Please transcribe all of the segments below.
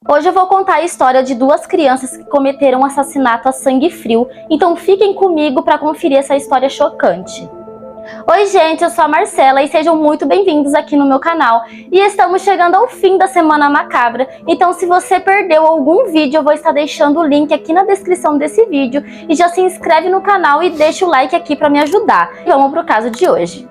Hoje eu vou contar a história de duas crianças que cometeram um assassinato a sangue frio, então fiquem comigo para conferir essa história chocante. Oi gente, eu sou a Marcela e sejam muito bem-vindos aqui no meu canal. E estamos chegando ao fim da Semana Macabra, então se você perdeu algum vídeo, eu vou estar deixando o link aqui na descrição desse vídeo. E já se inscreve no canal e deixa o like aqui para me ajudar. Vamos pro caso de hoje.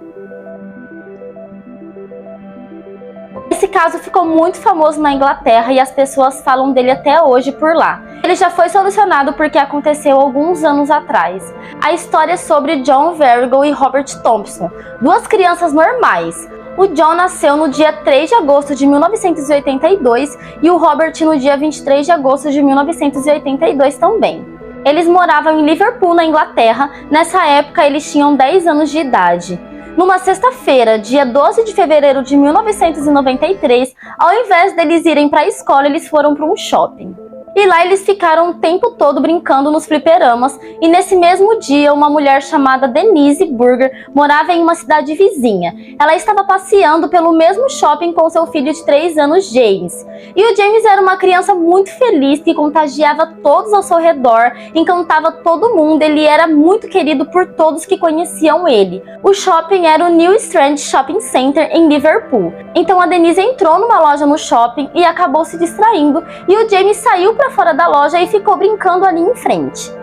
Esse caso ficou muito famoso na Inglaterra e as pessoas falam dele até hoje por lá. Ele já foi solucionado porque aconteceu alguns anos atrás. A história é sobre John Varigle e Robert Thompson, duas crianças normais. O John nasceu no dia 3 de agosto de 1982 e o Robert no dia 23 de agosto de 1982 também. Eles moravam em Liverpool, na Inglaterra. Nessa época eles tinham 10 anos de idade. Numa sexta-feira, dia 12 de fevereiro de 1993, ao invés deles irem para a escola, eles foram para um shopping. E lá eles ficaram o tempo todo brincando nos fliperamas, e nesse mesmo dia uma mulher chamada Denise Burger morava em uma cidade vizinha. Ela estava passeando pelo mesmo shopping com seu filho de 3 anos, James. E o James era uma criança muito feliz que contagiava todos ao seu redor, encantava todo mundo, ele era muito querido por todos que conheciam ele. O shopping era o New Strand Shopping Center em Liverpool. Então a Denise entrou numa loja no shopping e acabou se distraindo, e o James saiu para fora da loja e ficou brincando ali em frente.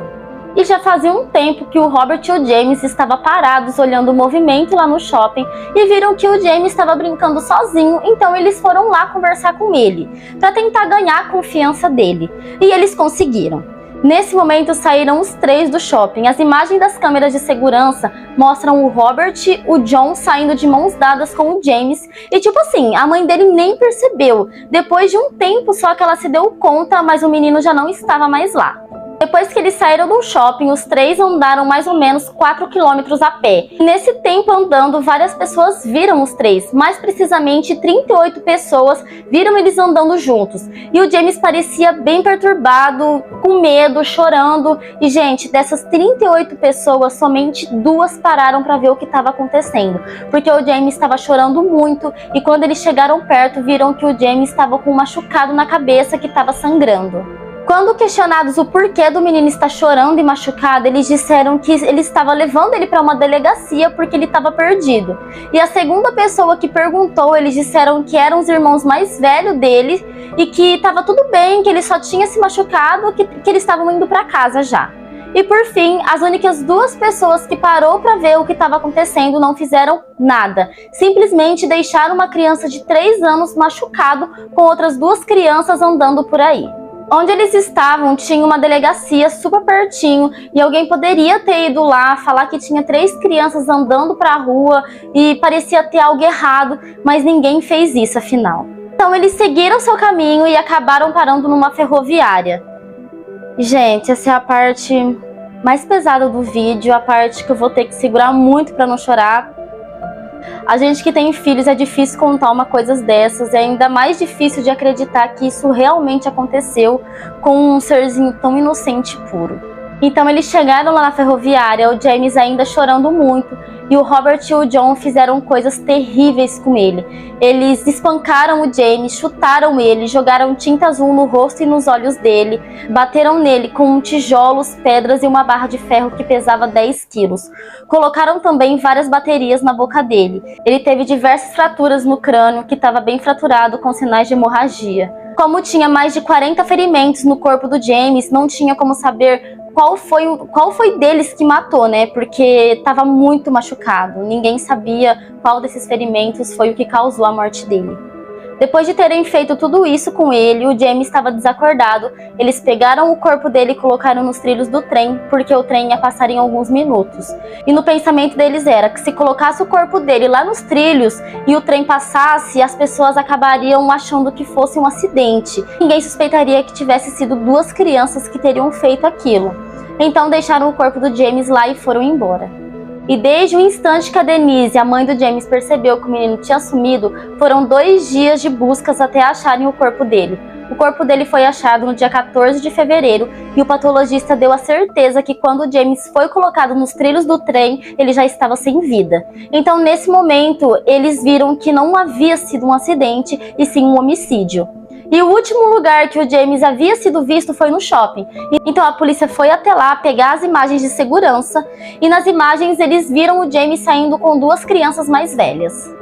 E já fazia um tempo que o Robert e o James estavam parados olhando o movimento lá no shopping e viram que o James estava brincando sozinho, então eles foram lá conversar com ele, para tentar ganhar a confiança dele. E eles conseguiram. Nesse momento saíram os três do shopping. As imagens das câmeras de segurança mostram o Robert e o John saindo de mãos dadas com o James. E tipo assim, a mãe dele nem percebeu. Depois de um tempo só que ela se deu conta, mas o menino já não estava mais lá. Depois que eles saíram do shopping, os três andaram mais ou menos 4 quilômetros a pé. E nesse tempo andando, várias pessoas viram os três. Mais precisamente, 38 pessoas viram eles andando juntos. E o James parecia bem perturbado, com medo, chorando. E, gente, dessas 38 pessoas, somente 2 pararam para ver o que estava acontecendo. Porque o James estava chorando muito. E quando eles chegaram perto, viram que o James estava com um machucado na cabeça que estava sangrando. Quando questionados o porquê do menino estar chorando e machucado, eles disseram que ele estava levando ele para uma delegacia porque ele estava perdido. E a segunda pessoa que perguntou, eles disseram que eram os irmãos mais velhos dele e que estava tudo bem, que ele só tinha se machucado, que eles estavam indo para casa já. E por fim, as únicas 2 pessoas que parou para ver o que estava acontecendo não fizeram nada. Simplesmente deixaram uma criança de 3 anos machucado com outras 2 crianças andando por aí. Onde eles estavam tinha uma delegacia super pertinho e alguém poderia ter ido lá falar que tinha 3 crianças andando para a rua e parecia ter algo errado, mas ninguém fez isso afinal. Então eles seguiram seu caminho e acabaram parando numa ferroviária. Gente, essa é a parte mais pesada do vídeo, a parte que eu vou ter que segurar muito para não chorar. A gente que tem filhos é difícil contar uma coisa dessas, é ainda mais difícil de acreditar que isso realmente aconteceu com um serzinho tão inocente e puro. Então eles chegaram lá na ferroviária, o James ainda chorando muito, e o Robert e o John fizeram coisas terríveis com ele. Eles espancaram o James, chutaram ele, jogaram tinta azul no rosto e nos olhos dele, bateram nele com tijolos, pedras e uma barra de ferro que pesava 10 quilos. Colocaram também várias baterias na boca dele. Ele teve diversas fraturas no crânio, que estava bem fraturado com sinais de hemorragia. Como tinha mais de 40 ferimentos no corpo do James, não tinha como saber qual foi deles que matou, né? Porque estava muito machucado. Ninguém sabia qual desses ferimentos foi o que causou a morte dele. Depois de terem feito tudo isso com ele, o James estava desacordado. Eles pegaram o corpo dele e colocaram nos trilhos do trem, porque o trem ia passar em alguns minutos. E no pensamento deles era que se colocasse o corpo dele lá nos trilhos e o trem passasse, as pessoas acabariam achando que fosse um acidente. Ninguém suspeitaria que tivesse sido 2 crianças que teriam feito aquilo. Então deixaram o corpo do James lá e foram embora. E desde o instante que a Denise, a mãe do James, percebeu que o menino tinha sumido, foram 2 dias de buscas até acharem o corpo dele. O corpo dele foi achado no dia 14 de fevereiro e o patologista deu a certeza que quando o James foi colocado nos trilhos do trem, ele já estava sem vida. Então, nesse momento, eles viram que não havia sido um acidente e sim um homicídio. E o último lugar que o James havia sido visto foi no shopping. Então a polícia foi até lá pegar as imagens de segurança e nas imagens eles viram o James saindo com 2 crianças mais velhas.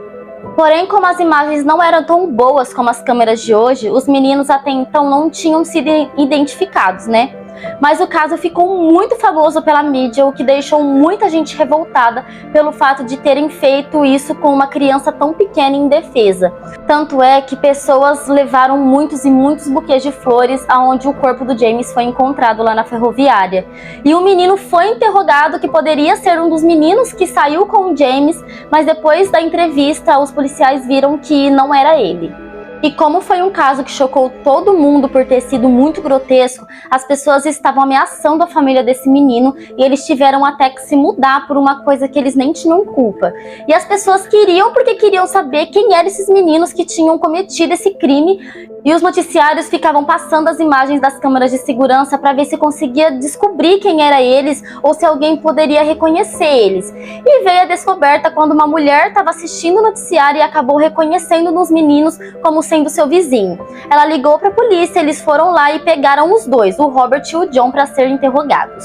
Porém, como as imagens não eram tão boas como as câmeras de hoje, os meninos até então não tinham sido identificados, né? Mas o caso ficou muito famoso pela mídia, o que deixou muita gente revoltada pelo fato de terem feito isso com uma criança tão pequena e indefesa. Tanto é que pessoas levaram muitos e muitos buquês de flores aonde o corpo do James foi encontrado lá na ferroviária. E o menino foi interrogado, que poderia ser um dos meninos que saiu com o James, mas depois da entrevista os policiais viram que não era ele. E como foi um caso que chocou todo mundo por ter sido muito grotesco, as pessoas estavam ameaçando a família desse menino e eles tiveram até que se mudar por uma coisa que eles nem tinham culpa. E as pessoas queriam porque queriam saber quem eram esses meninos que tinham cometido esse crime e os noticiários ficavam passando as imagens das câmeras de segurança para ver se conseguia descobrir quem era eles ou se alguém poderia reconhecer eles. E veio a descoberta quando uma mulher estava assistindo o noticiário e acabou reconhecendo nos meninos como sendo seu vizinho. Ela ligou para a polícia, eles foram lá e pegaram os dois, o Robert e o John, para serem interrogados.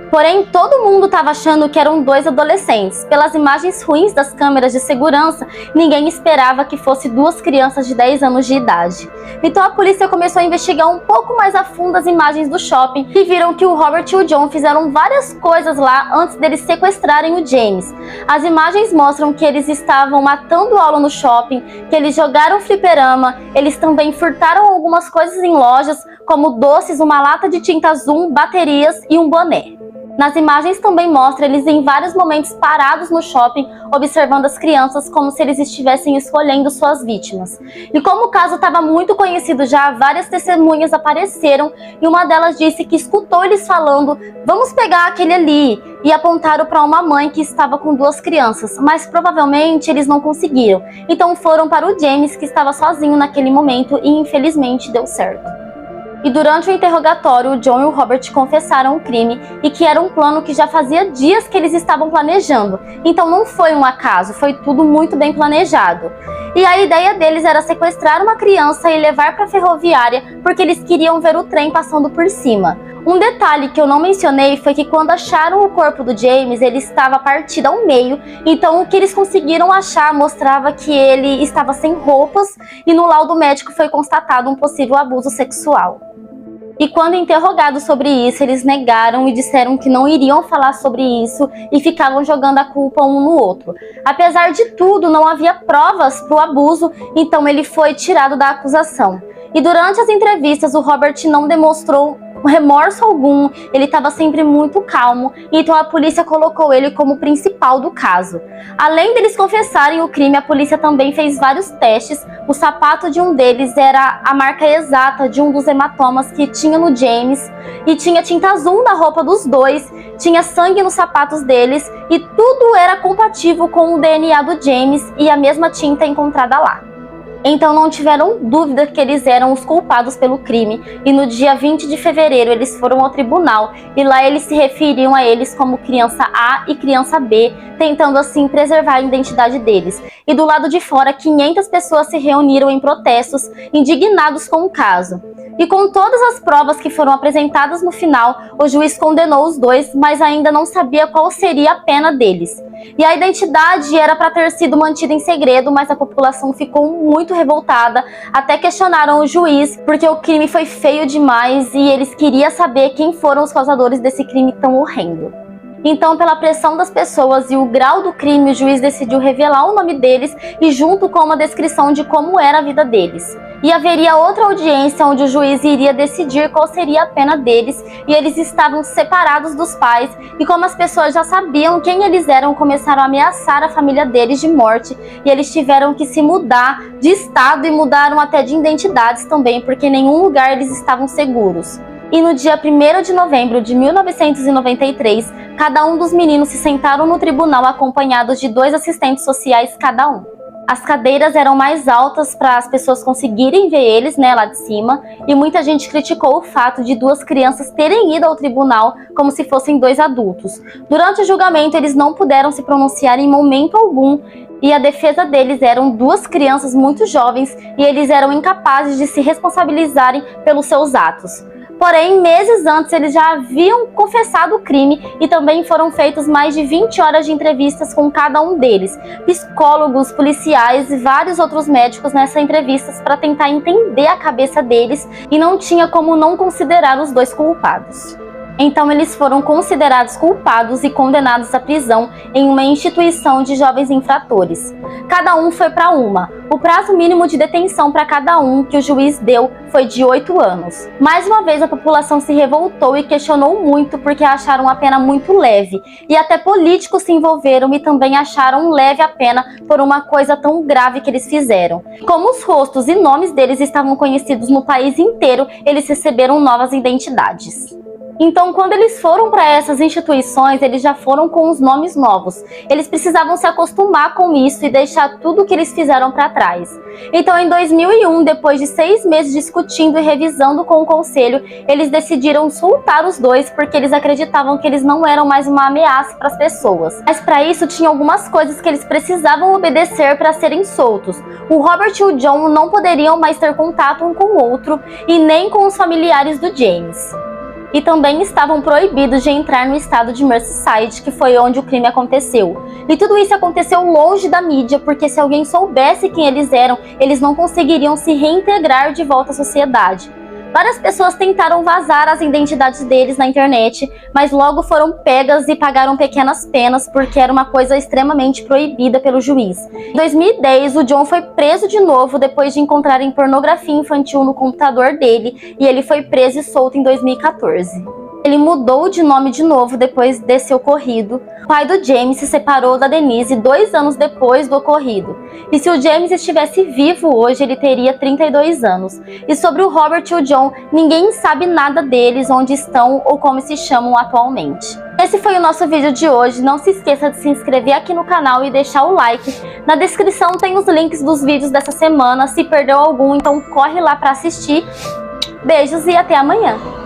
Porém, todo mundo estava achando que eram 2 adolescentes. Pelas imagens ruins das câmeras de segurança, ninguém esperava que fosse 2 crianças de 10 anos de idade. Então a polícia começou a investigar um pouco mais a fundo as imagens do shopping e viram que o Robert e o John fizeram várias coisas lá antes deles sequestrarem o James. As imagens mostram que eles estavam matando aula no shopping, que eles jogaram fliperama, eles também furtaram algumas coisas em lojas, como doces, uma lata de tinta azul, baterias e um boné. Nas imagens também mostra eles em vários momentos parados no shopping, observando as crianças como se eles estivessem escolhendo suas vítimas. E como o caso estava muito conhecido já, várias testemunhas apareceram e uma delas disse que escutou eles falando: "Vamos pegar aquele ali", e apontaram para uma mãe que estava com 2 crianças, mas provavelmente eles não conseguiram. Então foram para o James, que estava sozinho naquele momento, e infelizmente deu certo. E durante o interrogatório, o John e o Robert confessaram o crime e que era um plano que já fazia dias que eles estavam planejando. Então não foi um acaso, foi tudo muito bem planejado. E a ideia deles era sequestrar uma criança e levar para a ferroviária porque eles queriam ver o trem passando por cima. Um detalhe que eu não mencionei foi que quando acharam o corpo do James, ele estava partido ao meio, então o que eles conseguiram achar mostrava que ele estava sem roupas e no laudo médico foi constatado um possível abuso sexual. E quando interrogados sobre isso, eles negaram e disseram que não iriam falar sobre isso e ficavam jogando a culpa um no outro. Apesar de tudo, não havia provas para o abuso, então ele foi tirado da acusação. E durante as entrevistas, o Robert não demonstrou remorso algum, ele estava sempre muito calmo, então a polícia colocou ele como principal do caso. Além deles confessarem o crime, a polícia também fez vários testes. O sapato de um deles era a marca exata de um dos hematomas que tinha no James, e tinha tinta azul na roupa dos dois, tinha sangue nos sapatos deles, e tudo era compatível com o DNA do James e a mesma tinta encontrada lá. Então não tiveram dúvida que eles eram os culpados pelo crime, e no dia 20 de fevereiro eles foram ao tribunal e lá eles se referiam a eles como criança A e criança B, tentando assim preservar a identidade deles. E do lado de fora, 500 pessoas se reuniram em protestos, indignados com o caso. E com todas as provas que foram apresentadas no final, o juiz condenou os dois, mas ainda não sabia qual seria a pena deles. E a identidade era para ter sido mantida em segredo, mas a população ficou muito revoltada, até questionaram o juiz, porque o crime foi feio demais e eles queriam saber quem foram os causadores desse crime tão horrendo. Então, pela pressão das pessoas e o grau do crime, o juiz decidiu revelar o nome deles e junto com uma descrição de como era a vida deles. E haveria outra audiência onde o juiz iria decidir qual seria a pena deles, e eles estavam separados dos pais, e como as pessoas já sabiam quem eles eram, começaram a ameaçar a família deles de morte, e eles tiveram que se mudar de estado e mudaram até de identidades também, porque em nenhum lugar eles estavam seguros. E no dia 1º de novembro de 1993, cada um dos meninos se sentaram no tribunal acompanhados de 2 assistentes sociais cada um. As cadeiras eram mais altas para as pessoas conseguirem ver eles, né, lá de cima, e muita gente criticou o fato de duas crianças terem ido ao tribunal como se fossem dois adultos. Durante o julgamento, eles não puderam se pronunciar em momento algum, e a defesa deles eram duas crianças muito jovens e eles eram incapazes de se responsabilizarem pelos seus atos. Porém, meses antes, eles já haviam confessado o crime e também foram feitas mais de 20 horas de entrevistas com cada um deles. Psicólogos, policiais e vários outros médicos nessas entrevistas para tentar entender a cabeça deles e não tinha como não considerar os dois culpados. Então eles foram considerados culpados e condenados à prisão em uma instituição de jovens infratores. Cada um foi para uma. O prazo mínimo de detenção para cada um que o juiz deu foi de 8 anos. Mais uma vez a população se revoltou e questionou muito porque acharam a pena muito leve. E até políticos se envolveram e também acharam leve a pena por uma coisa tão grave que eles fizeram. Como os rostos e nomes deles estavam conhecidos no país inteiro, eles receberam novas identidades. Então, quando eles foram para essas instituições, eles já foram com os nomes novos. Eles precisavam se acostumar com isso e deixar tudo o que eles fizeram para trás. Então, em 2001, depois de 6 meses discutindo e revisando com o conselho, eles decidiram soltar os dois porque eles acreditavam que eles não eram mais uma ameaça para as pessoas. Mas para isso, tinha algumas coisas que eles precisavam obedecer para serem soltos. O Robert e o John não poderiam mais ter contato um com o outro e nem com os familiares do James. E também estavam proibidos de entrar no estado de Merseyside, que foi onde o crime aconteceu. E tudo isso aconteceu longe da mídia, porque se alguém soubesse quem eles eram, eles não conseguiriam se reintegrar de volta à sociedade. Várias pessoas tentaram vazar as identidades deles na internet, mas logo foram pegas e pagaram pequenas penas porque era uma coisa extremamente proibida pelo juiz. Em 2010, o John foi preso de novo depois de encontrarem pornografia infantil no computador dele e ele foi preso e solto em 2014. Ele mudou de nome de novo depois desse ocorrido. O pai do James se separou da Denise 2 anos depois do ocorrido. E se o James estivesse vivo hoje, ele teria 32 anos. E sobre o Robert e o John, ninguém sabe nada deles, onde estão ou como se chamam atualmente. Esse foi o nosso vídeo de hoje. Não se esqueça de se inscrever aqui no canal e deixar o like. Na descrição tem os links dos vídeos dessa semana. Se perdeu algum, então corre lá para assistir. Beijos e até amanhã!